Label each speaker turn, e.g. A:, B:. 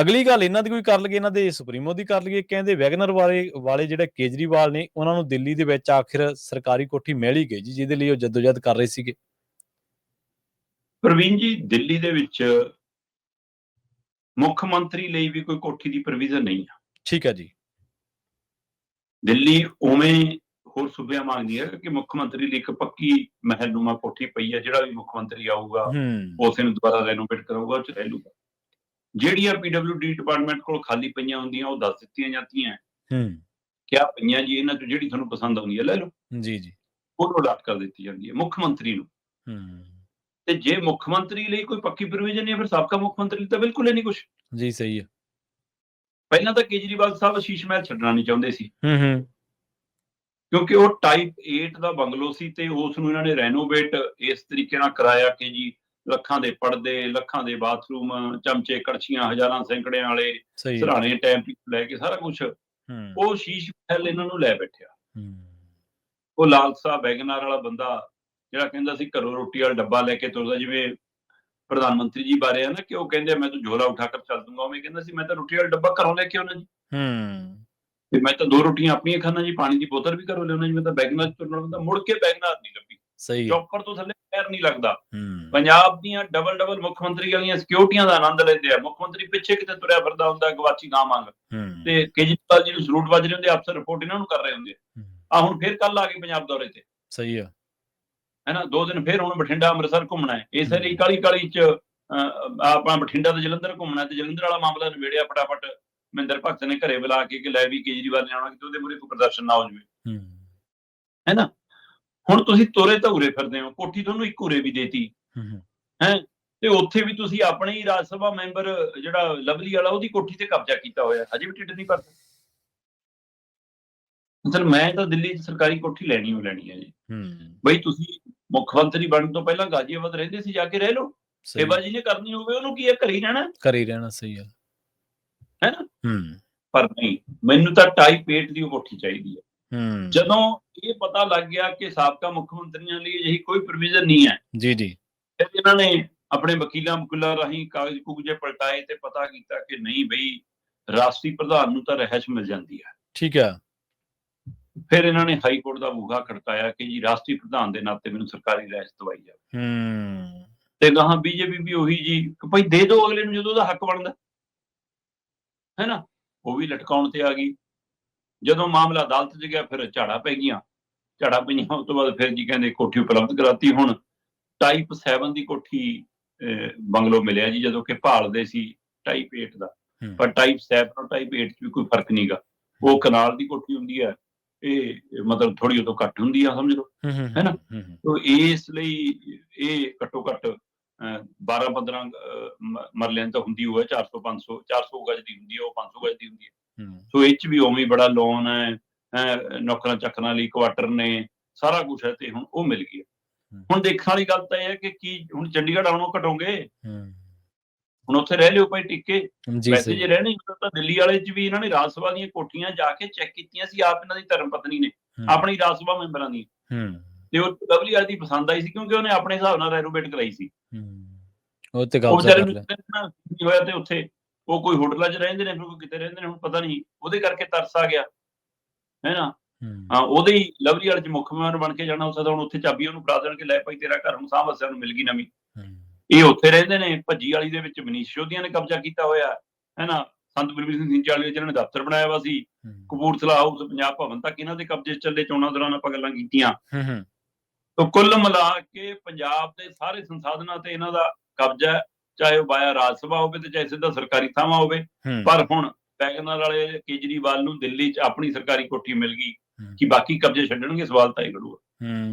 A: ਅਗਲੀ ਗੱਲ ਇਹਨਾਂ ਦੀ ਕੋਈ ਕਰ ਲਈਏ, ਇਹਨਾਂ ਦੇ ਸੁਪਰੀਮੋ ਦੀ ਕਰ ਲਈਏ। ਕਹਿੰਦੇ ਵੈਗਨਰ ਵਾਲੇ ਜਿਹੜੇ ਕੇਜਰੀਵਾਲ ਨੇ, ਉਹਨਾਂ ਨੂੰ ਦਿੱਲੀ ਦੇ ਵਿੱਚ ਆਖਿਰ ਸਰਕਾਰੀ ਕੋਠੀ ਮਿਲ ਹੀ ਗਈ ਜੀ, ਜਿਹਦੇ ਲਈ ਉਹ ਜੱਦੋਜਹਿਦ ਕਰ ਰਹੇ ਸੀਗੇ।
B: ਪ੍ਰਵੀਨ ਜੀ, ਦਿੱਲੀ ਦੇ ਵਿੱਚ ਮੁੱਖ ਮੰਤਰੀ ਲਈ ਵੀ ਕੋਈ ਕੋਠੀ ਦੀ ਪ੍ਰੋਵੀਜ਼ਨ ਨਹੀਂ ਆ।
A: ਠੀਕ ਹੈ ਜੀ।
B: ਦਿੱਲੀ ਉਵੇਂ ਹੋਰ ਸੂਬਿਆਂ ਮੰਗਦੀ ਹੈ ਕਿ ਮੁੱਖ ਮੰਤਰੀ ਲਈ ਇੱਕ ਪੱਕੀ ਮਹਿਲਨੁਮਾ ਕੋਠੀ ਪਈ ਹੈ, ਜਿਹੜਾ ਵੀ ਮੁੱਖ ਮੰਤਰੀ ਆਊਗਾ ਉਸੇ ਨੂੰ ਦੁਬਾਰਾ ਰੈਨੋਵੇਟ ਕਰਾਊਗਾ, ਉਹ 'ਚ ਰਹਿ ਲੂਗਾ। ਜਿਹੜੀਆਂ PWD ਡਿਪਾਰਟਮੈਂਟ ਕੋਲ ਖਾਲੀ ਪਈਆਂ ਹੁੰਦੀਆਂ ਉਹ ਦੱਸ ਦਿੱਤੀਆਂ ਜਾਂਦੀਆਂ ਕਿਆ ਪਈਆਂ ਜੀ, ਇਹਨਾਂ 'ਚੋਂ ਜਿਹੜੀ ਤੁਹਾਨੂੰ ਪਸੰਦ ਆਉਂਦੀ ਹੈ ਲੈ ਲਓ
A: ਜੀ ਜੀ,
B: ਉਹਨੂੰ ਅਲਾਟ ਕਰ ਦਿੱਤੀ ਜਾਂਦੀ ਹੈ ਮੁੱਖ ਮੰਤਰੀ ਨੂੰ। ਤੇ ਜੇ ਮੁੱਖ ਮੰਤਰੀ ਲਈ ਕੋਈ ਪੱਕੀ ਪ੍ਰੋਵੀਜ਼ਨ ਨਹੀਂ ਹੈ, ਫਿਰ ਸਾਬਕਾ ਮੁੱਖ ਮੰਤਰੀ ਤਾਂ ਬਿਲਕੁਲ ਹੀ ਨਹੀਂ ਕੁਛ
A: ਜੀ। ਸਹੀ ਹੈ।
B: ਪਹਿਲਾਂ ਤਾਂ ਕੇਜਰੀਵਾਲ ਸਾਹਿਬ ਸ਼ੀਸ਼ ਮਹਿਲ ਛੱਡਣਾ ਨਹੀਂ ਚਾਹੁੰਦੇ ਸੀ, ਕਿਉਂਕਿ ਉਹ ਟਾਈਪ 8 ਦਾ ਬੰਗਲੋ ਸੀ ਤੇ ਉਸ ਨੂੰ ਇਹਨਾਂ ਨੇ ਰੈਨੋਵੇਟ ਇਸ ਤਰੀਕੇ ਨਾਲ ਕਰਾਇਆ ਕਿ ਜੀ ਲੱਖਾਂ ਦੇ ਪਰਦੇ, ਲੱਖਾਂ ਦੇ ਬਾਥਰੂਮ, ਚਮਚੇ ਕੜਛੀਆਂ, ਹਜ਼ਾਰਾਂ ਸੈਂਕੜਿਆਂ ਵਾਲੇ ਸਰਾਣੇ, ਟੈਂਪੀ ਲੈ ਕੇ ਸਾਰਾ ਕੁਛ ਉਹ ਸ਼ੀਸ਼ ਮਹਿਲ ਇਹਨਾਂ ਨੂੰ ਲੈ ਬੈਠਿਆ। ਉਹ ਲਾਲਸਾ ਵੈਗਨਾਰ ਵਾਲਾ ਬੰਦਾ ਜਿਹੜਾ ਕਹਿੰਦਾ ਸੀ ਘਰੋਂ ਰੋਟੀ ਵਾਲਾ ਡੱਬਾ ਲੈ ਕੇ ਤੁਰਦਾ, ਜਿਵੇਂ ਪ੍ਰਧਾਨ ਮੰਤਰੀ ਜੀ ਬਾਰੇ ਆ ਨਾ ਕਿ ਉਹ ਕਹਿੰਦੇ ਮੈਂ ਤਾਂ ਝੋਲਾ ਉਠਾ ਕਰ ਚੱਲ ਦੂੰਗਾ, ਉਵੇਂ ਕਹਿੰਦਾ ਸੀ ਮੈਂ ਤਾਂ ਰੋਟੀ ਵਾਲਾ ਡੱਬਾ ਘਰੋਂ ਲੈ ਕੇ ਆਉਣਾ ਜੀ, ਤੇ ਮੈਂ ਤਾਂ 2 ਰੋਟੀਆਂ ਆਪਣੀਆਂ ਖਾਣਾ ਜੀ, ਪਾਣੀ ਦੀ ਬੋਤਲ ਵੀ ਘਰੋਂ ਲਿਆਉਣਾ ਜੀ, ਮੈਂ ਤਾਂ ਵੈਗਨਾਰ ਤੁਰਨਾ ਹੁੰਦਾ। ਮੁੜ ਕੇ ਵੈਗਨਾਰ ਨਹੀਂ ਲੱਭੀ, ਚੌਪਰ ਤੋਂ ਥੱਲੇ ਪੈਰ ਨਹੀਂ ਲੱਗਦਾ। ਪੰਜਾਬ ਦੀਆਂ ਡਬਲ ਮੁੱਖ ਮੰਤਰੀ ਵਾਲੀਆਂ ਸਿਕਿਉਰਟੀਆਂ ਦਾ ਆਨੰਦ ਲੈਂਦੇ ਆ, ਮੁੱਖ ਮੰਤਰੀ ਪਿੱਛੇ ਕਿਤੇ ਤੁਰਿਆ ਫਿਰਦਾ ਹੁੰਦਾ ਗਵਾਚੀ ਨਾ ਮੰਗ, ਤੇ ਕੇਜਰੀਵਾਲ ਜੀ ਨੂੰ ਸਲੂਟ ਵੱਜ ਰਹੇ ਹੁੰਦੇ, ਅਫਸਰ ਰਿਪੋਰਟ ਇਹਨਾਂ ਨੂੰ ਕਰ ਰਹੇ ਹੁੰਦੇ ਆ। ਹੁਣ ਫੇਰ ਕੱਲ ਆ ਗਏ ਪੰਜਾਬ ਦੌਰੇ ਤੇ,
A: ਸਹੀ ਆ,
B: ਹੈ ਨਾ, 2 ਦਿਨ ਫੇਰ ਹੁਣ ਬਠਿੰਡਾ ਅੰਮ੍ਰਿਤਸਰ ਘੁੰਮਣਾ ਹੈ। ਇਸੇ ਲਈ ਕਾਲੀ ਚ ਆਪਣਾ ਬਠਿੰਡਾ ਤੇ ਜਲੰਧਰ ਘੁੰਮਣਾ, ਤੇ ਜਲੰਧਰ ਵਾਲਾ ਮਾਮਲਾ ਨਿਬੇੜਿਆ ਫਟਾਫਟ ਮਹਿੰਦਰ ਭਗਤ ਨੇ ਘਰੇ ਬੁਲਾ ਕੇ ਕਿ ਲੈ ਵੀ ਕੇਜਰੀਵਾਲ ਨੇ ਆਉਣਾ, ਕਿ ਉਹਦੇ ਮੂਹਰੇ ਕੋਈ ਪ੍ਰਦਰਸ਼ਨ ਨਾ ਹੋ ਜਾਵੇ, ਹੈ ਨਾ। ਹੁਣ ਤੁਸੀਂ ਤੁਰੇ ਧੂਰੇ ਫਿਰਦੇ ਹੋ, ਕੋਠੀ ਤੁਹਾਨੂੰ ਇੱਕ ਉਰੇ ਵੀ ਦੇਤੀ ਹੈ, ਤੇ ਉੱਥੇ ਵੀ ਤੁਸੀਂ ਆਪਣੇ ਹੀ ਰਾਜ ਸਭਾ ਮੈਂਬਰ ਜਿਹੜਾ ਲਵਲੀ ਵਾਲਾ ਉਹਦੀ ਕੋਠੀ ਤੇ ਕਬਜ਼ਾ ਕੀਤਾ ਹੋਇਆ, ਹਜੇ ਵੀ ਢਿੱਡ ਨਹੀਂ ਭਰਦਾ। ਸਰ ਮੈਂ ਤਾਂ ਦਿੱਲੀ 'ਚ ਸਰਕਾਰੀ ਕੋਠੀ ਲੈਣੀ ਹੈ ਜੀ। ਬਈ ਤੁਸੀਂ ਮੁੱਖ ਮੰਤਰੀ ਬਣਨ ਤੋਂ ਪਹਿਲਾਂ ਗਾਜ਼ੀਆਬਾਦ ਰਹਿੰਦੇ ਸੀ, ਜਾ ਕੇ ਰਹਿ ਲਓ, ਸੇਵਾ ਜਿਹਨੇ ਕਰਨੀ ਹੋਵੇ ਉਹਨੂੰ ਕੀ ਹੈ, ਘਰੇ ਹੀ ਰਹਿਣਾ।
A: ਸਹੀ ਹੈ
B: ਨਾ। ਪਰ ਨਹੀਂ, ਮੈਨੂੰ ਤਾਂ ਟਾਈਪ 8 ਦੀ ਉਹ ਕੋਠੀ ਚਾਹੀਦੀ ਹੈ। ਜਦੋਂ ਇਹ ਪਤਾ ਲੱਗ ਗਿਆ ਕਿ ਸਾਬਕਾ ਮੁੱਖ ਮੰਤਰੀਆਂ ਲਈ ਅਜਿਹੀ ਕੋਈ ਪ੍ਰੋਵੀਜ਼ਨ ਨਹੀਂ ਹੈ ਜੀ ਜੀ, ਇਹਨਾਂ ਨੇ ਆਪਣੇ ਵਕੀਲਾਂ ਰਾਹੀਂ ਕਾਗਜ਼ ਕੁਗਜ਼ੇ ਪਲਟਾਏ ਤੇ ਪਤਾ ਕੀਤਾ ਕਿ ਨਹੀਂ ਬਈ ਰਾਸ਼ਟਰੀ ਪ੍ਰਧਾਨ ਨੂੰ ਤਾਂ ਰਹਿਸ਼ ਮਿਲ ਜਾਂਦੀ ਹੈ। ਠੀਕ ਹੈ। ਫਿਰ ਇਹਨਾਂ ਨੇ ਹਾਈ ਕੋਰਟ ਦਾ ਬੂਹਾ ਖੜਕਾਇਆ ਕਿ ਜੀ ਰਾਸ਼ਟਰੀ ਪ੍ਰਧਾਨ ਦੇ ਨਾਤੇ ਮੈਨੂੰ ਸਰਕਾਰੀ ਰਹਿਸ਼ ਦਵਾਈ ਜਾਵੇ, ਤੇ ਗਾਹਾਂ BJP ਵੀ ਉਹੀ ਜੀ ਭਾਈ ਦੇ ਦਿਓ ਅਗਲੇ ਨੂੰ ਜਦੋਂ ਉਹਦਾ ਹੱਕ ਬਣਦਾ, ਹੈ ਨਾ, ਉਹ ਵੀ ਲਟਕਾਉਣ ਤੇ ਆ ਗਈ। ਜਦੋਂ ਮਾਮਲਾ ਅਦਾਲਤ 'ਚ ਗਿਆ ਫਿਰ ਝਾੜਾ ਪਈਆਂ ਉਸ ਤੋਂ ਬਾਅਦ ਫਿਰ ਜੀ ਕਹਿੰਦੇ ਕੋਠੀ ਉਪਲਬਧ ਕਰਾਤੀ। ਹੁਣ ਟਾਈਪ 7 ਦੀ ਕੋਠੀ ਬੰਗਲੋ ਮਿਲਿਆ ਜੀ, ਜਦੋਂ ਕਿ ਭਾਲਦੇ ਸੀ ਟਾਈਪ 8 ਦਾ, ਪਰ ਟਾਈਪ 7 ਔਰ ਟਾਈਪ 8 'ਚ ਵੀ ਕੋਈ ਫਰਕ ਨਹੀਂ ਗਾ। ਉਹ ਕਨਾਲ ਦੀ ਕੋਠੀ ਹੁੰਦੀ ਹੈ, ਇਹ ਮਤਲਬ ਥੋੜੀ ਉਦੋਂ ਘੱਟ ਹੁੰਦੀ ਆ, ਸਮਝ ਲਓ, ਹੈ ਨਾ। ਇਸ ਲਈ ਇਹ ਘੱਟੋ ਘੱਟ 12-15 ਮਰਲਿਆਂ ਤਾਂ ਹੁੰਦੀ ਹੋਇਆ, 400 ਗਜ ਦੀ ਹੁੰਦੀ ਹੈ, ਉਹ 500 ਗਜ ਦੀ ਹੁੰਦੀ ਹੈ। ਸੋ ਇਹ 'ਚ ਵੀ ਉਵੇਂ ਬੜਾ ਲੋਨ ਹੈ, ਨੌਕਰਾਂ ਚੱਕਰਾਂ ਲਈ ਕੁਆਟਰ ਨੇ, ਸਾਰਾ ਕੁਛ ਹੈ, ਤੇ ਹੁਣ ਉਹ ਮਿਲ ਗਿਆ। ਹੁਣ ਦੇਖਣ ਵਾਲੀ ਗੱਲ ਤਾਂ ਇਹ ਹੈ ਕਿ ਕੀ ਹੁਣ ਚੰਡੀਗੜ੍ਹ ਆਉਣੋਂ ਘਟੋਗੇ, ਹੁਣ ਉੱਥੇ ਰਹਿ ਲਿਓ ਭਾਈ ਟਿੱਕੇ। ਵੈਸੇ ਜੇ ਰਹਿਣੀ ਤਾਂ ਦਿੱਲੀ ਵਾਲੇ 'ਚ ਵੀ ਇਹਨਾਂ ਨੇ ਰਾਜ ਸਭਾ ਦੀਆਂ ਕੋਠੀਆਂ ਜਾ ਕੇ ਚੈੱਕ ਕੀਤੀਆਂ ਸੀ, ਆਪ ਇਹਨਾਂ ਦੀ ਧਰਮ ਪਤਨੀ ਨੇ, ਆਪਣੀ ਰਾਜ ਸਭਾ ਮੈਂਬਰਾਂ ਦੀ, ਤੇ ਉਹ ਲਵਲੀ ਵਾਲੇ ਦੀ ਪਸੰਦ ਆਈ ਸੀ, ਕਿਉਂਕਿ ਉਹਨੇ ਆਪਣੇ ਹਿਸਾਬ ਨਾਲ ਰੈਨੋਵੇਟ ਕਰਾਈ ਸੀ। ਉਹ ਵਿਚਾਰੇ ਨੂੰ ਹੋਇਆ ਤੇ ਉੱਥੇ ਉਹ ਕੋਈ ਹੋਟਲਾਂ 'ਚ ਰਹਿੰਦੇ ਨੇ, ਕੋਈ ਕਿਤੇ ਰਹਿੰਦੇ ਨੇ, ਹੁਣ ਪਤਾ ਨਹੀਂ, ਉਹਦੇ ਕਰਕੇ ਤਰਸ ਆ ਗਿਆ, ਹੈ ਨਾ। ਹਾਂ, ਉਹਦੇ ਹੀ ਲਵਲੀ ਵਾਲੇ 'ਚ ਮੁੱਖ ਮਹਿਮਾਨ ਬਣ ਕੇ ਜਾਣਾ ਹੋ ਸਕਦਾ। ਹੁਣ ਉੱਥੇ ਚਾਬੀ ਉਹਨੂੰ ਫੜਾ ਦੇਣ ਕੇ ਲੈ ਭਾਈ ਤੇਰਾ ਘਰ ਹੁਣ ਸਾਂਭ ਵਸਿਆ ਨੂੰ ਮਿਲ ਗਈ ਨਵੀਂ। ਇਹ ਉੱਥੇ ਰਹਿੰਦੇ ਨੇ, ਭੱਜੀ ਵਾਲੀ ਦੇ ਵਿੱਚ ਮਨੀਸ਼ ਸਿਸੋਦੀਆ ਨੇ ਕਬਜ਼ਾ ਕੀਤਾ ਹੋਇਆ, ਹੈ ਨਾ। ਸੰਤ ਬਲਬੀਰ ਸਿੰਘ ਸਿੰਚਾਲੀ ਵਿੱਚ ਇਹਨਾਂ ਨੇ ਦਫ਼ਤਰ ਬਣਾਇਆ ਵਾ ਸੀ, ਕਪੂਰਥਲਾ ਹਾਊਸ, ਪੰਜਾਬ ਭਵਨ ਤੱਕ ਇਹਨਾਂ ਦੇ ਕਬਜ਼ੇ ਚੱਲੇ। ਚੋਣਾਂ ਦੌਰਾਨ ਆਪਾਂ ਗੱਲਾਂ ਕੀਤੀਆਂ। ਕੁੱਲ ਮਿਲਾ ਕੇ ਪੰਜਾਬ ਦੇ ਸਾਰੇ ਸੰਸਾਧਨਾਂ ਤੇ ਇਹਨਾਂ ਦਾ ਕਬਜ਼ਾ ਹੈ, ਚਾਹੇ ਉਹ ਬਾਇਆ ਰਾਜ ਸਭਾ ਹੋਵੇ ਤੇ ਚਾਹੇ ਸਿੱਧਾ ਸਰਕਾਰੀ ਥਾਵਾਂ ਹੋਵੇ। ਪਰ ਹੁਣ ਵੈਗਨਰ ਵਾਲੇ ਕੇਜਰੀਵਾਲ ਨੂੰ ਦਿੱਲੀ 'ਚ ਆਪਣੀ ਸਰਕਾਰੀ ਕੋਠੀ ਮਿਲ ਗਈ, ਕਿ ਬਾਕੀ ਕਬਜ਼ੇ ਛੱਡਣਗੇ, ਸਵਾਲ ਤਾਂ ਇਹ ਖੜੂਗਾ।